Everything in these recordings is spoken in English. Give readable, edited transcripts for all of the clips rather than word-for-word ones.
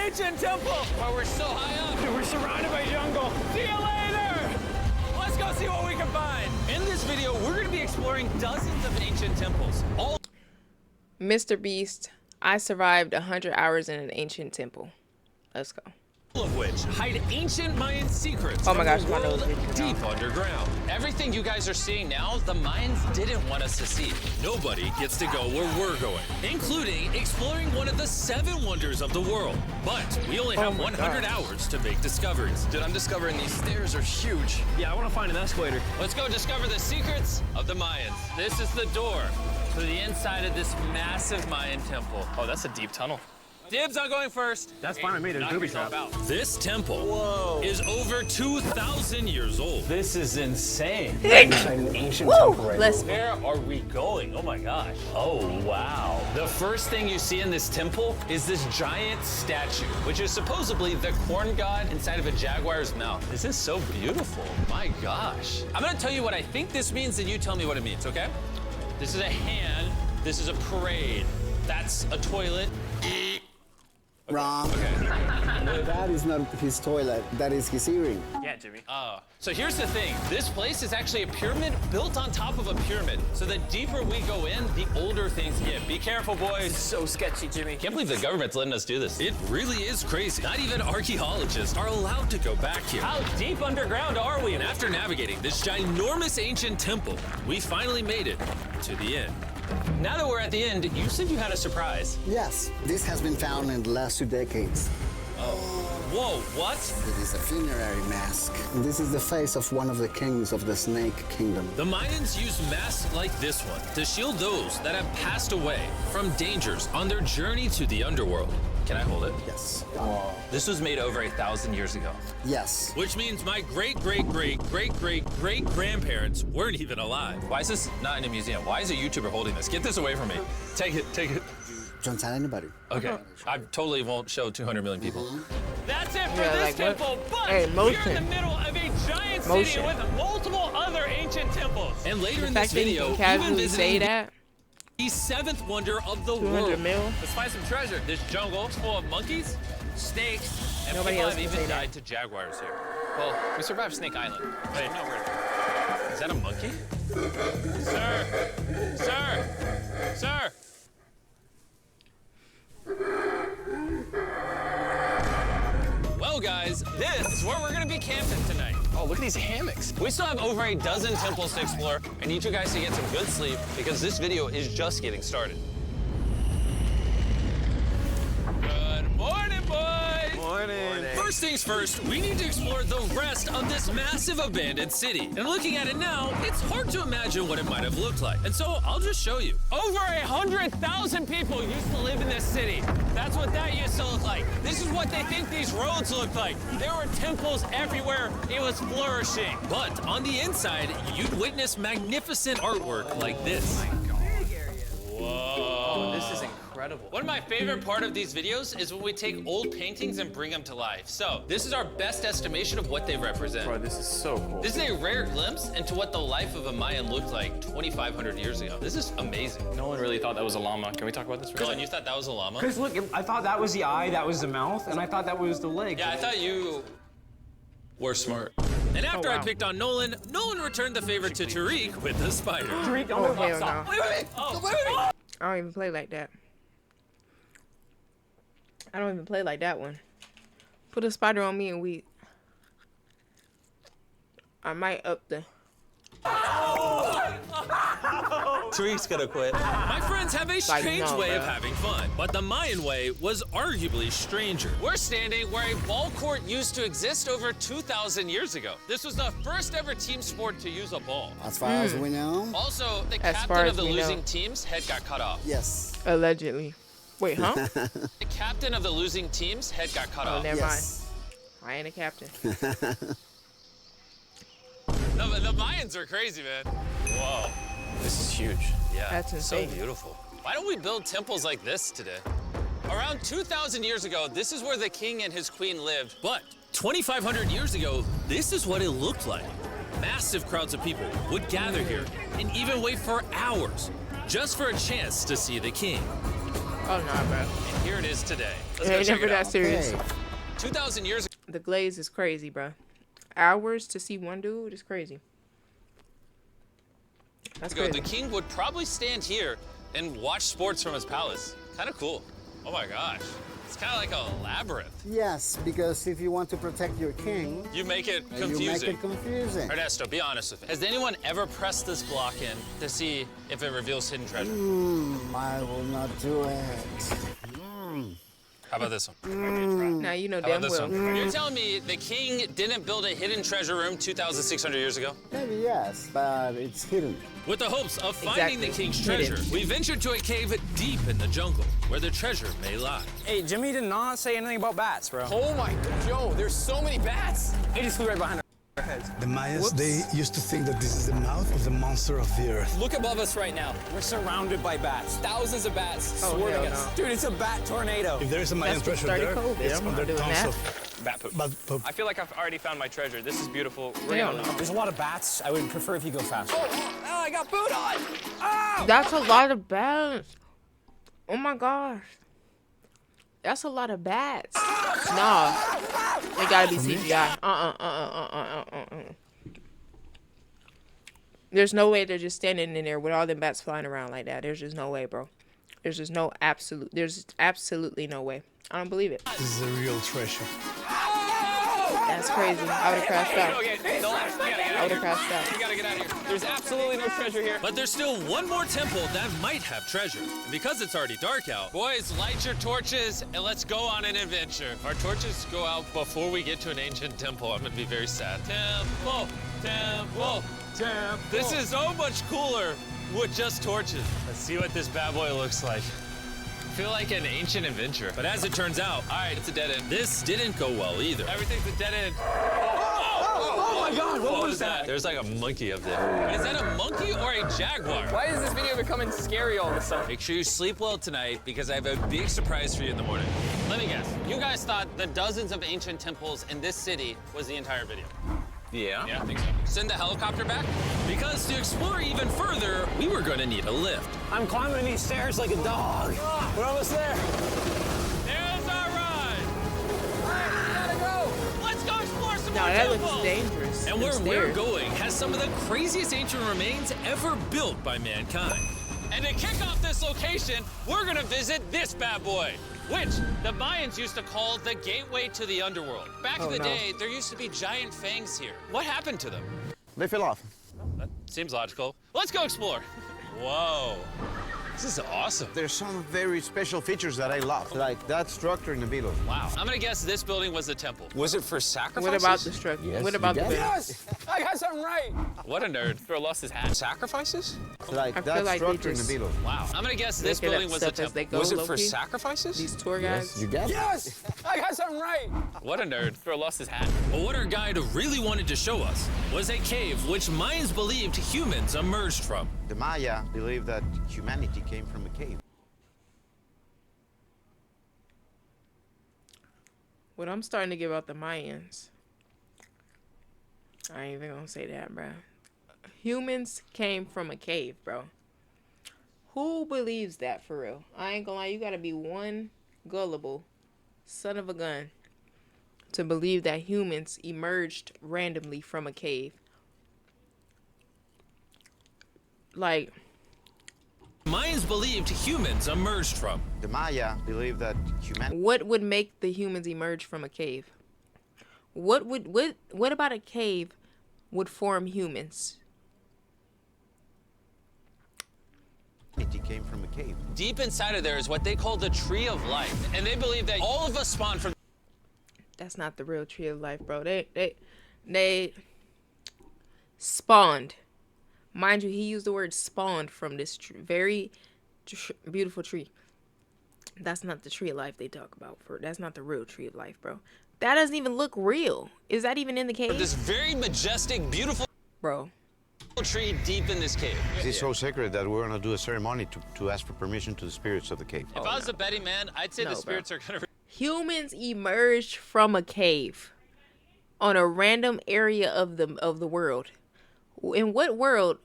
ancient temple. Oh, we're so high up. We're surrounded by jungle. See you later. Let's go see what we can find. In this video, we're going to be exploring dozens of ancient temples. All Mr. Beast, I survived 100 hours in an ancient temple. Let's go. of which hide ancient Mayan secrets. Oh my gosh, of the my nose world is itching deep underground. Everything you guys are seeing now, the Mayans didn't want us to see. Nobody gets to go where we're going, including exploring one of the 7 wonders of the world. But we only have 100 hours to make discoveries. Dude, I'm discovering these stairs are huge. Yeah, I want to find an escalator. Let's go discover the secrets of the Mayans. This is the door to the inside of this massive Mayan temple. Oh, that's a deep tunnel. Dibs on going first. That's fine with me. There's Knock booby yourself traps. out. This temple is over 2,000 years old. This is insane. An ancient temple right Let's Where are we going? Oh my gosh. Oh, wow. The first thing you see in this temple is this giant statue, which is supposedly the corn god inside of a jaguar's mouth. This is so beautiful. My gosh. I'm gonna tell you what I think this means, and you tell me what it means, okay? This is a hand. This is a parade. That's a toilet. Wrong. That is not his toilet. That is his earring. Yeah, Jimmy. So here's the thing. This place is actually a pyramid built on top of a pyramid. So the deeper we go in, the older things get. Be careful, boys. So sketchy, Jimmy. Can't believe the government's letting us do this. It really is crazy. Not even archaeologists are allowed to go back here. How deep underground are we? And after navigating this ginormous ancient temple, we finally made it to the end. Now that we're at the end, you said you had a surprise. Yes, this has been found in the last 2 decades. Whoa, what? It is a funerary mask. And this is the face of one of the kings of the Snake Kingdom. The Mayans used masks like this one to shield those that have passed away from dangers on their journey to the underworld. Can I hold it? Yes. This was made over 1,000 years ago. Yes. Which means my great-great-great-great-great-grandparents weren't even alive. Why is this not in a museum? Why is a YouTuber holding this? Get this away from me. Take it, take it. Don't tell anybody. Okay. I totally won't show 200 million people. That's it for Yeah, this like what? temple, but Hey, we're in motion. the middle of a giant city Motion. with multiple other ancient temples. And later The in this fact that you video, can even casually say visiting that, the 7th wonder of the 200 world. mil. Let's find some treasure. This jungle is full of monkeys, snakes, and Nobody people else have can even say that. died to jaguars here. Well, we survived Snake Island. Wait, no, is that a monkey? Sir! Sir! Sir! Well, guys, this is where we're gonna be camping tonight. Oh, look at these hammocks. We still have over a dozen temples to explore. I need you guys to get some good sleep because this video is just getting started. Good morning, boys! Morning. First things first, we need to explore the rest of this massive abandoned city. And looking at it now, it's hard to imagine what it might have looked like. And so I'll just show you. Over 100,000 people used to live in this city. That's what that used to look like. This is what they think these roads look like. There were temples everywhere. It was flourishing. But on the inside, you'd witness magnificent artwork like this. Whoa. This is incredible. One of my favorite part of these videos is when we take old paintings and bring them to life. So this is our best estimation of what they represent. Bro, this is so cool. This is a rare glimpse into what the life of a Mayan looked like 2,500 years ago. This is amazing. No one really thought that was a llama. Can we talk about this for a Dylan, second? you thought that was a llama? Because look, I thought that was the eye, that was the mouth, and I thought that was the leg. Yeah, I thought you were smart. And after I wow. picked on Nolan, Nolan returned the favor to Tariq with the spider. Tariq, don't Oh, move. hell Stop. no. Wait. Oh. I don't even play like that. I don't even play like that one. Put a spider on me and I might up the... Tariq's gonna quit. My friends have a strange no, way of bro. having fun, but the Mayan way was arguably stranger. We're standing where a ball court used to exist over 2,000 years ago. This was the first ever team sport to use a ball. As far as we know, Also, the As far captain as of the we know. losing team's head got cut off. yes. Allegedly. Wait, huh? The captain of the losing team's head got cut Oh, off. never Yes. mind. I ain't a captain. The Mayans are crazy, man. Whoa. This is huge. Yeah, That's insane. So beautiful. Why don't we build temples like this today? Around 2,000 years ago, this is where the king and his queen lived. But 2,500 years ago, this is what it looked like. Massive crowds of people would gather here and even wait for hours just for a chance to see the king. Oh no, bro. And here it is today. Let's It go ain't check never it that out. serious. 2,000 years ago. The glaze is crazy, bro. Hours to see one dude is crazy. That's The crazy. king would probably stand here and watch sports from his palace. Kind of cool. Oh my gosh. It's kind of like a labyrinth. Yes, because if you want to protect your king, You make it you make confusing. it confusing. Ernesto, be honest with me. Has anyone ever pressed this block in to see if it reveals hidden treasure? I will not do it. How about this one? Now you know How damn about this well. one? You're telling me the king didn't build a hidden treasure room 2,600 years ago? Maybe yes, but it's hidden. With the hopes of finding the Exactly. king's Hidden. treasure, we ventured to a cave deep in the jungle where the treasure may lie. Hey, Jimmy did not say anything about bats, bro. Oh my god, yo, there's so many bats. They just flew right behind our heads. The Mayas, they used to think that this is the mouth of the monster of the earth. Look above us right now. We're surrounded by bats. Thousands of bats Oh, swarming hell us. no. Dude, it's a bat tornado. If there is a Mayan That's what treasure started there, COVID. it's I'm not under doing tons that. of Bat poop. bat poop. I feel like I've already found my treasure. This is beautiful. We're Hell gonna no. There's a lot of bats. I would prefer if you go faster. Oh, I got food on. Oh! That's a lot of bats. Oh my gosh. That's a lot of bats. Nah. It gotta be CGI. There's no way they're just standing in there with all them bats flying around like that. There's just no way, bro. There's absolutely no way. I don't believe it. This is a real treasure. That's crazy. I would have crashed out. Okay, the last. We gotta get I out would of have here. crashed out. We gotta get out of here. There's absolutely no treasure here. But there's still one more temple that might have treasure. And because it's already dark out, boys, light your torches and let's go on an adventure. If our torches go out before we get to an ancient temple, I'm gonna be very sad. Temple, temple, temple. This is so much cooler with just torches. Let's see what this bad boy looks like. I feel like an ancient adventure. But as it turns out, all right, it's a dead end. This didn't go well either. Everything's a dead end. Oh my god, what was that? There's like a monkey up there. Is that a monkey or a jaguar? Why is this video becoming scary all of a sudden? Make sure you sleep well tonight because I have a big surprise for you in the morning. Let me guess. You guys thought the dozens of ancient temples in this city was the entire video. Yeah. Yeah, I think so. Send the helicopter back? Because to explore even further, we were going to need a lift. I'm climbing these stairs like a dog. We're almost there. There's our ride. Gotta go. Let's go explore some No, more that temples. looks dangerous. And Them where we're stairs. going has some of the craziest ancient remains ever built by mankind. And to kick off this location, we're gonna visit this bad boy, which the Mayans used to call the gateway to the underworld. Back in the no. day, there used to be giant fangs here. What happened to them? They fell off. That seems logical. Let's go explore. Whoa, this is awesome. There's some very special features that I love, like that structure in the middle. Wow. I'm gonna guess this building was the temple. Was it for sacrifices? What about the structure? What about the building? Yes! I got something right. What a nerd. Throw lost his hat. Sacrifices? Like I feel that like they structure in the just- middle. Wow. I'm gonna guess this Looking up building was the stuff as they temple. go, Was it for low-key. sacrifices? These tour guides. You get it? Yes! I got something right. What a nerd. Throw lost his hat. But what our guide really wanted to show us was a cave which Mayans believed humans emerged from. The Maya believed that humanity came from a cave. What I'm starting to give out the Mayans. I ain't even gonna say that, bro. Humans came from a cave, bro. Who believes that for real? I ain't gonna lie, you gotta be one gullible son of a gun to believe that humans emerged randomly from a cave. Like, Mayans believed humans emerged from. The Maya believed that humanity what would make the humans emerge from a cave? What about a cave would form humans? came from a cave. Deep inside of there is what they call the tree of life. And they believe that all of us spawned from. That's not the real tree of life, bro. They spawned. Mind you, he used the word spawned from this very beautiful tree. That's not the tree of life they talk about. That's not the real tree of life, bro. That doesn't even look real. Is that even in the cave? This very majestic, beautiful Bro. tree deep in this cave. It's so sacred that we're gonna do a ceremony to ask for permission to the spirits of the cave. If I was a betting man, I'd say No, the bro. spirits are gonna. Humans emerged from a cave on a random area of the world. In what world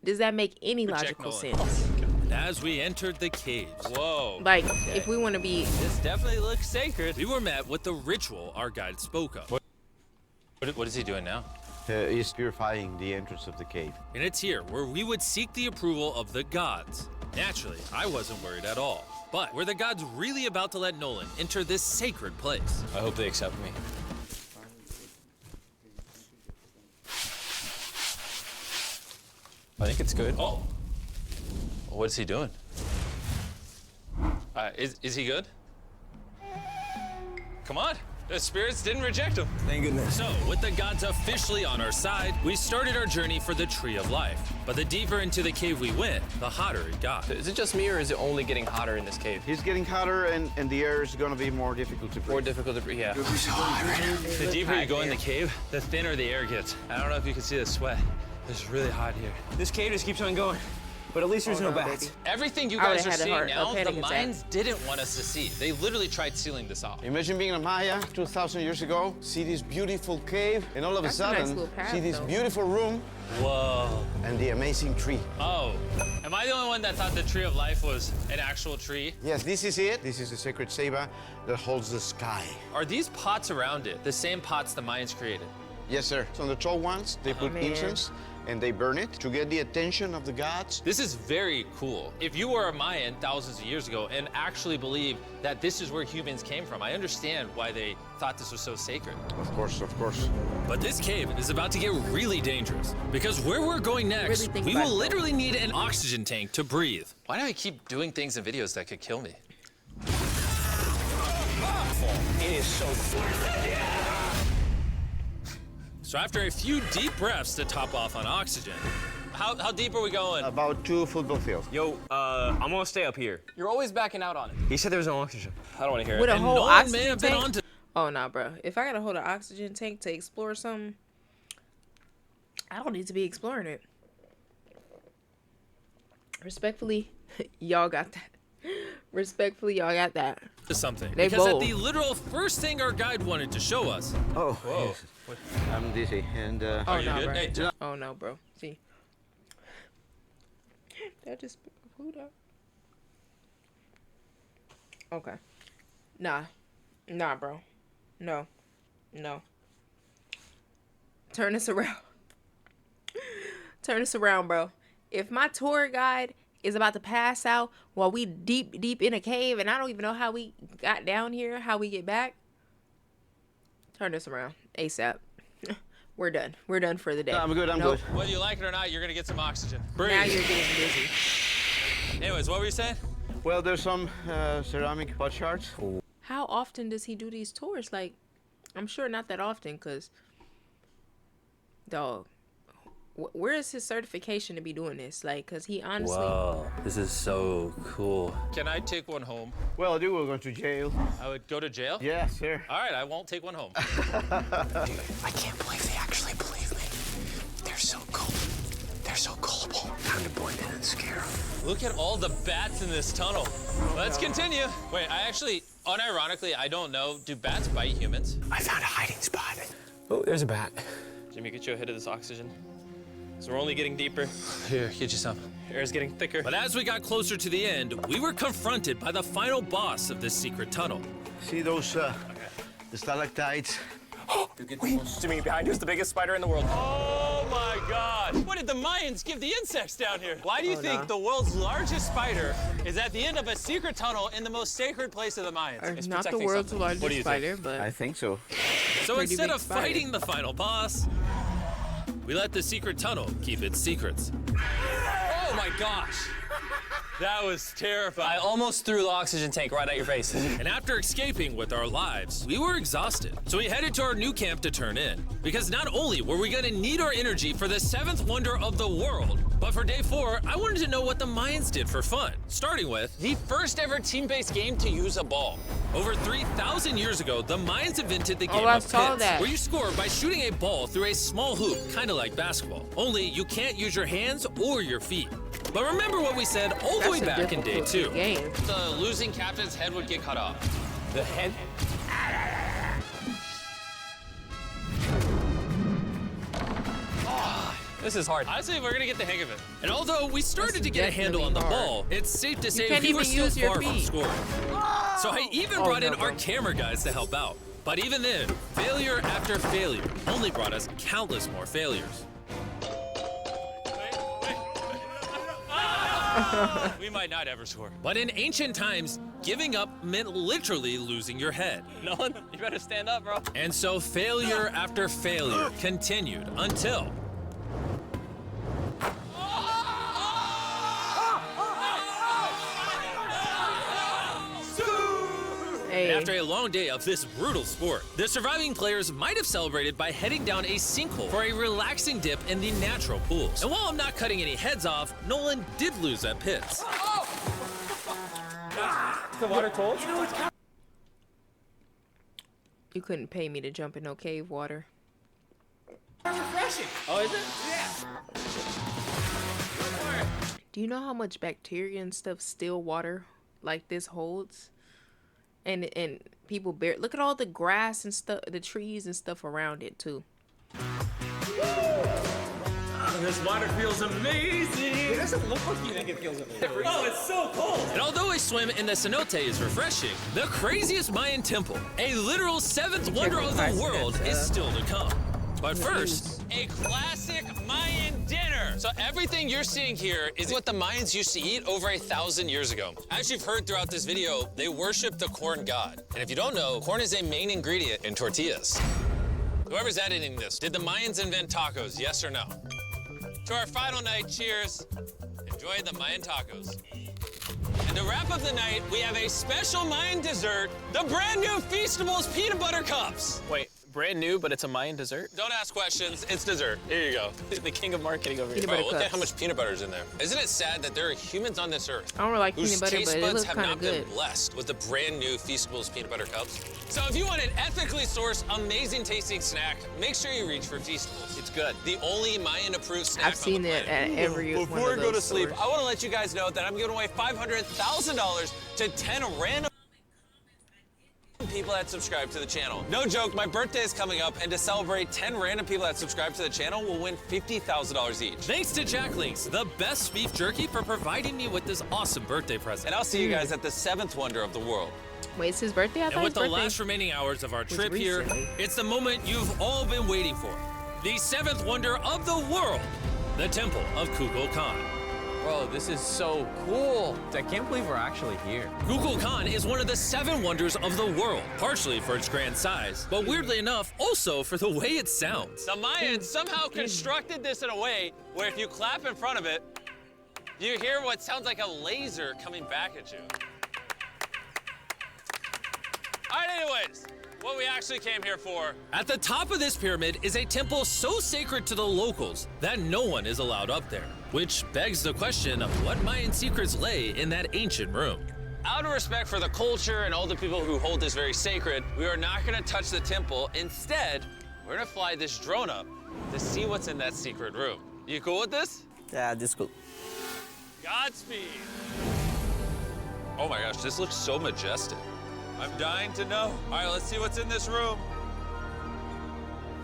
does that make any Reject logical Nolan. sense? as we entered the caves. Whoa. Like, if we want to be... This definitely looks sacred. We were met with the ritual our guide spoke of. What is he doing now? He's purifying the entrance of the cave. And it's here where we would seek the approval of the gods. Naturally, I wasn't worried at all. But were the gods really about to let Nolan enter this sacred place? I hope they accept me. I think it's good. Oh. What is he doing? Is he good? Come on. The spirits didn't reject him. Thank goodness. So, with the gods officially on our side, we started our journey for the Tree of Life. But the deeper into the cave we went, the hotter it got. Is it just me, or is it only getting hotter in this cave? He's getting hotter, and the air is going to be more difficult to breathe. More difficult to breathe, yeah. The deeper you go in the cave, the thinner the air gets. I don't know if you can see the sweat. It's really hot here. This cave just keeps on going. But at least there's no bats. Everything you I guys would've are had a seeing heart- now, a the panic attack. Mayans didn't want us to see. They literally tried sealing this off. Imagine being a Maya 2,000 years ago, see this beautiful cave, and all of That's a a nice sudden, little path, see this though. beautiful room Whoa. and the amazing tree. Oh. Am I the only one that thought the Tree of Life was an actual tree? Yes, this is it. This is the sacred ceiba that holds the sky. Are these pots around it the same pots the Mayans created? Yes, sir. So on the tall ones, they put man. incense and they burn it to get the attention of the gods. This is very cool. If you were a Mayan thousands of years ago and actually believe that this is where humans came from, I understand why they thought this was so sacred. Of course, of course. But this cave is about to get really dangerous because where we're going next, Really think we about will it, though. literally need an oxygen tank to breathe. Why do I keep doing things in videos that could kill me? It is so cool. So after a few deep breaths to top off on oxygen, how deep are we going? About 2 football fields. Yo, I'm gonna stay up here. You're always backing out on it. He said there was no oxygen. I don't want to hear With it. a whole Nolan oxygen may have been tank? onto. Oh, nah, bro. If I gotta hold an oxygen tank to explore something, I don't need to be exploring it. Respectfully, y'all got that. Respectfully, y'all got that. To something. They Because at bold. the literal first thing our guide wanted to show us. Oh, yes. I'm dizzy. And Oh, you no, good? bro. Hey, Oh, no, bro. See. That just spit my food out. Okay. Nah. Nah, bro. No. No. Turn this around. Turn this around, bro. If my tour guide is about to pass out while we deep in a cave and I don't even know how we got down here, how we get back, turn this around ASAP. We're done. We're done for the day. No, I'm good, I'm Nope. good. Whether you like it or not, you're gonna get some oxygen. Breathe. Now you're getting busy. Anyways, what were you saying? Well, there's some ceramic pot shards. How often does he do these tours? Like, I'm sure not that often, because, dog, where is his certification to be doing this? Like, because he honestly... Whoa, this is so cool. Can I take one home? Well, dude, we're going to jail. I would go to jail? Yes, sir. All right, I won't take one home. I can't believe they actually believe me. They're so cool. They're so gullible. Time to blend in and scare them. Look at all the bats in this tunnel. Let's continue. Wait, I actually, unironically, I don't know. Do bats bite humans? I found a hiding spot. Oh, there's a bat. Jimmy, get you a hit of this oxygen. So we're only getting deeper. Here, get you some. Air's getting thicker. But as we got closer to the end, we were confronted by the final boss of this secret tunnel. See those the stalactites? Jimmy, behind you is the biggest spider in the world. Oh my God! What did the Mayans give the insects down here? Why do you think the world's largest spider is at the end of a secret tunnel in the most sacred place of the Mayans? Or It's not the protecting world's something. largest What do you spider, think? but I think so. So pretty instead big of spider. fighting the final boss, we let the secret tunnel keep its secrets. Oh my gosh! That was I terrifying. almost threw the oxygen tank right at your face. And after escaping with our lives, we were exhausted. So we headed to our new camp to turn in. Because not only were we gonna need our energy for the 7th wonder of the world, but for day 4, I wanted to know what the Mayans did for fun. Starting with the first ever team-based game to use a ball. Over 3,000 years ago, the Mayans invented the game I of saw pits, that. where you score by shooting a ball through a small hoop, kind of like basketball. Only you can't use your hands or your feet. But remember what we said all the way that's a back in day difficult 2. game. The losing captain's head would get cut off. The head. This is hard. Honestly, we're gonna get the hang of it. And although we started to get a handle on definitely the hard. ball, it's safe to say can't we were even still use your far from feet. scoring. So I even Oh, brought no, in our bro. camera guys to help out. But even then, failure after failure only brought us countless more failures. We might not ever score. But in ancient times, giving up meant literally losing your head. Nolan, you better stand up, bro. And so failure after failure continued until... Hey, After a long day of this brutal sport, the surviving players might have celebrated by heading down a sinkhole for a relaxing dip in the natural pools. And while I'm not cutting any heads off, Nolan did lose at pits. The water cold? you couldn't pay me to jump in no cave water. Oh, is it? Do you know how much bacteria and stuff still water like this holds? And people bear. Look at all the grass and stuff, the trees and stuff around it too. This water feels amazing. It doesn't look like you think it feels amazing. Oh, it's so cold. And although a swim in the cenote is refreshing, the craziest Mayan temple, a literal seventh wonder of the world, is still to come. But first, a classic Mayan dinner. So everything you're seeing here is what the Mayans used to eat over 1,000 years ago. As you've heard throughout this video, they worship the corn god. And if you don't know, corn is a main ingredient in tortillas. Whoever's editing this, did the Mayans invent tacos, yes or no? To our final night, cheers. Enjoy the Mayan tacos. And to wrap up the night, we have a special Mayan dessert, the brand new Feastables peanut butter cups. Wait, brand new, but it's a Mayan dessert? Don't ask questions, it's dessert. Here you go. The king of marketing over here. Peanut butter Bro, look at cups. how much peanut butter is in there. Isn't it sad that there are humans on this earth I don't really like whose peanut butter, taste but it buds looks have kind not of been good. blessed with the brand new Feastables peanut butter cups? So if you want an ethically sourced, amazing tasting snack, make sure you reach for Feastables. It's good. The only Mayan approved snack I've seen on the it planet. at every one Before of we go to those sleep, stores. I want to let you guys know that I'm giving away $500,000 to 10 random people that subscribe to the channel. No joke, my birthday is coming up, and to celebrate, 10 random people that subscribe to the channel will win $50,000 each. Thanks to Jack Links, the best beef jerky, for providing me with this awesome birthday present. And I'll see you guys at the 7th wonder of the world. Wait, it's his birthday? I thought And with his the birthday last remaining hours of our was trip here, recently. it's the moment you've all been waiting for. The 7th wonder of the world, the Temple of Kukulkan. Bro, this is so cool. I can't believe we're actually here. Kukulkan is one of the 7 wonders of the world, partially for its grand size, but weirdly enough, also for the way it sounds. The Mayans somehow constructed this in a way where if you clap in front of it, you hear what sounds like a laser coming back at you. All right, anyways, what we actually came here for. At the top of this pyramid is a temple so sacred to the locals that no one is allowed up there, which begs the question of what Mayan secrets lay in that ancient room. Out of respect for the culture and all the people who hold this very sacred, we are not gonna touch the temple. Instead, we're gonna fly this drone up to see what's in that secret room. You cool with this? Yeah, this cool. Godspeed. Oh my gosh, this looks so majestic. I'm dying to know. All right, let's see what's in this room.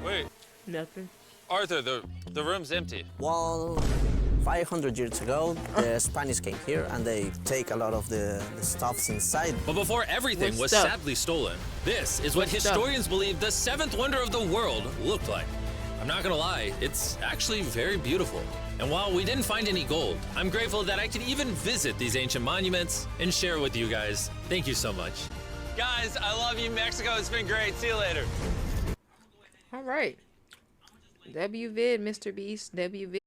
Wait, Nothing. Arthur, the room's empty. Well, 500 years ago, the Spanish came here and they take a lot of the stuffs inside. But before everything What was stuff? sadly stolen, this is what What stuff? historians believe the 7th wonder of the world looked like. I'm not gonna lie, it's actually very beautiful. And while we didn't find any gold, I'm grateful that I could even visit these ancient monuments and share with you guys. Thank you so much. Guys, I love you, Mexico. It's been great. See you later. All right. WVid, Mr. Beast. WVid.